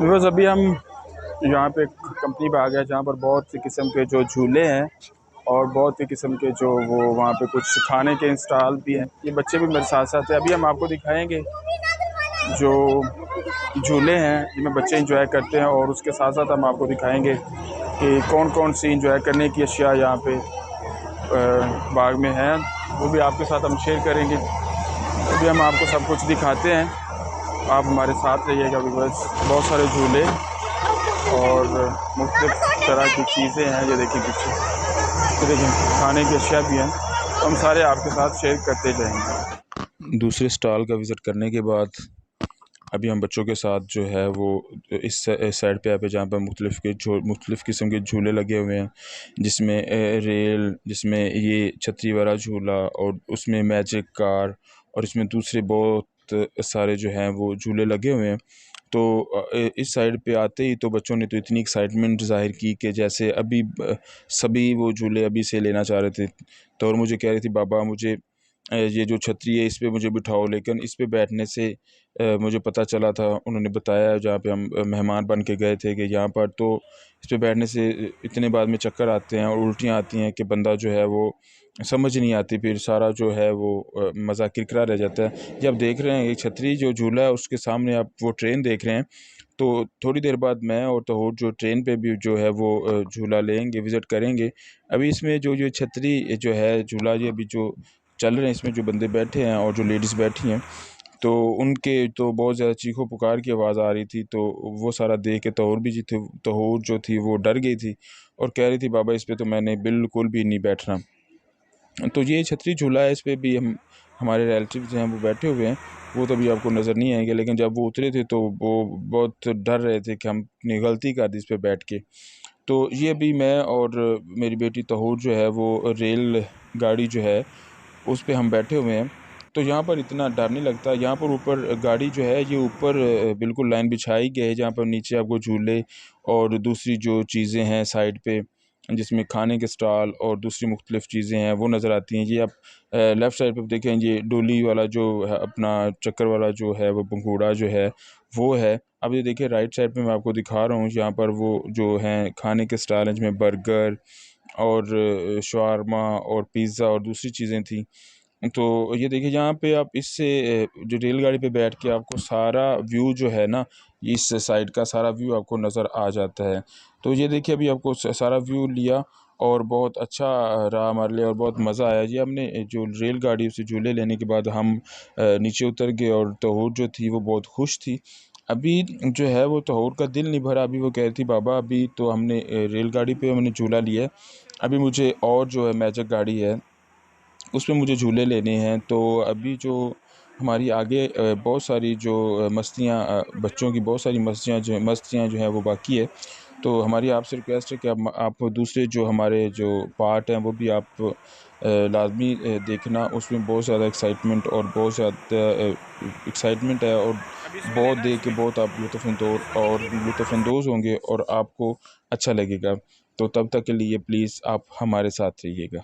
बस अभी हम यहाँ पे एक कंपनी पे आ गए जहाँ पर बहुत सी किस्म के जो झूले हैं और बहुत ही किस्म के जो वो वहाँ पे कुछ खाने के इंस्टॉल भी हैं। ये बच्चे भी मेरे साथ साथ हैं। अभी हम आपको दिखाएंगे जो झूले हैं जिनमें बच्चे इंजॉय करते हैं और उसके साथ साथ हम आपको दिखाएंगे कि कौन कौन सी इंजॉय करने की अशिया यहाँ पे बाग में है, वो भी आपके साथ हम शेयर करेंगे। अभी हम आपको सब कुछ दिखाते हैं, आप हमारे साथ रहिएगा। बस बहुत सारे झूले और मुख्तलिफ तरह की चीज़ें हैं। ये देखिए पीछे, ये देखिए खाने की अशिया भी हैं, तो हम सारे आपके साथ शेयर करते जाएंगे। दूसरे स्टॉल का विज़िट करने के बाद अभी हम बच्चों के साथ जो है वो इस साइड पे जहाँ पर मुख्तलिफ़ किस्म के झूले लगे हुए हैं, जिसमें रेल, जिसमें ये छतरी वाला झूला और उसमें मैजिक कार और इसमें दूसरे बहुत सारे जो हैं वो झूले लगे हुए हैं। तो इस साइड पे आते ही तो बच्चों ने तो इतनी एक्साइटमेंट ज़ाहिर की कि जैसे अभी सभी वो झूले अभी से लेना चाह रहे थे। तो और मुझे कह रही थी, बाबा मुझे ये जो छतरी है इस पे मुझे बिठाओ। लेकिन इस पे बैठने से मुझे पता चला था, उन्होंने बताया जहाँ पे हम मेहमान बन के गए थे, कि यहाँ पर तो इस पे बैठने से इतने बाद में चक्कर आते हैं और उल्टियाँ आती हैं कि बंदा जो है वो समझ नहीं आती, फिर सारा जो है वो मज़ा किरकिरा रह जाता है। जब देख रहे हैं ये छतरी जो झूला है उसके सामने आप वो ट्रेन देख रहे हैं, तो थोड़ी देर बाद मैं और तोहूर जो ट्रेन पे भी जो है वो झूला लेंगे, विज़िट करेंगे। अभी इसमें जो जो छतरी जो है झूला, ये अभी जो चल रहे हैं, इसमें जो बंदे बैठे हैं और जो लेडीज़ बैठी हैं, तो उनके तो बहुत ज़्यादा चीखों पुकार की आवाज़ आ रही थी। तो वो सारा देख के तोहूर जो थी वो डर गई थी और कह रही थी, बाबा इस पे तो मैंने बिल्कुल भी नहीं बैठना। तो ये छतरी झूला है, इस पे भी हमारे रिलेटिव्स हैं वो बैठे हुए हैं। वो तो अभी आपको नज़र नहीं आएंगे, लेकिन जब वो उतरे थे तो वो बहुत डर रहे थे कि हमने गलती कर दी इस पे बैठ के। तो ये अभी मैं और मेरी बेटी तहूर जो है वो रेल गाड़ी जो है उस पे हम बैठे हुए हैं। तो यहाँ पर इतना डर नहीं लगता। यहाँ पर ऊपर गाड़ी जो है ये ऊपर बिल्कुल लाइन बिछाई गई है, जहाँ पर नीचे आपको झूले और दूसरी जो चीज़ें हैं साइड पे, जिसमें खाने के स्टॉल और दूसरी मुख्तलिफ़ चीज़ें हैं वो नज़र आती हैं। ये आप लेफ़्ट साइड पे देखें, ये डोली वाला जो है अपना चक्कर वाला जो है वो पंखुड़ा जो है वो है। अब ये देखिए राइट साइड पे मैं आपको दिखा रहा हूँ, यहाँ पर वो जो हैं खाने के स्टॉल हैं, जिसमें बर्गर और शवारमा और पिज़्ज़ा और दूसरी चीज़ें थी। तो ये देखिए यहाँ पे आप इससे जो रेलगाड़ी पे बैठ के आपको सारा व्यू जो है ना, इस साइड का सारा व्यू आपको नज़र आ जाता है। तो ये देखिए अभी आपको सारा व्यू लिया और बहुत अच्छा रहा हमारे लिए और बहुत मज़ा आया। जी, हमने जो रेलगाड़ी से झूले लेने के बाद हम नीचे उतर गए और तहूर जो थी वो बहुत खुश थी। अभी जो है वो तहूर का दिल नहीं भरा। अभी वो कह रही थी, बाबा अभी तो हमने रेलगाड़ी पे हमने झूला लिया है, अभी मुझे और जो है मैजिक गाड़ी है उसमें मुझे झूले लेने हैं। तो अभी जो हमारी आगे बहुत सारी जो मस्तियाँ, बच्चों की बहुत सारी मस्तियाँ जो हैं वो बाकी है। तो हमारी आपसे रिक्वेस्ट है कि आप दूसरे जो हमारे जो पार्ट हैं वो भी आप लाज़मी देखना। उसमें बहुत ज़्यादा एक्साइटमेंट और बहुत ज़्यादा एक्साइटमेंट है और बहुत देख के बहुत आप लुत्फ़अंदोज़ होंगे और आपको अच्छा लगेगा। तो तब तक के लिए प्लीज़ आप हमारे साथ रहिएगा।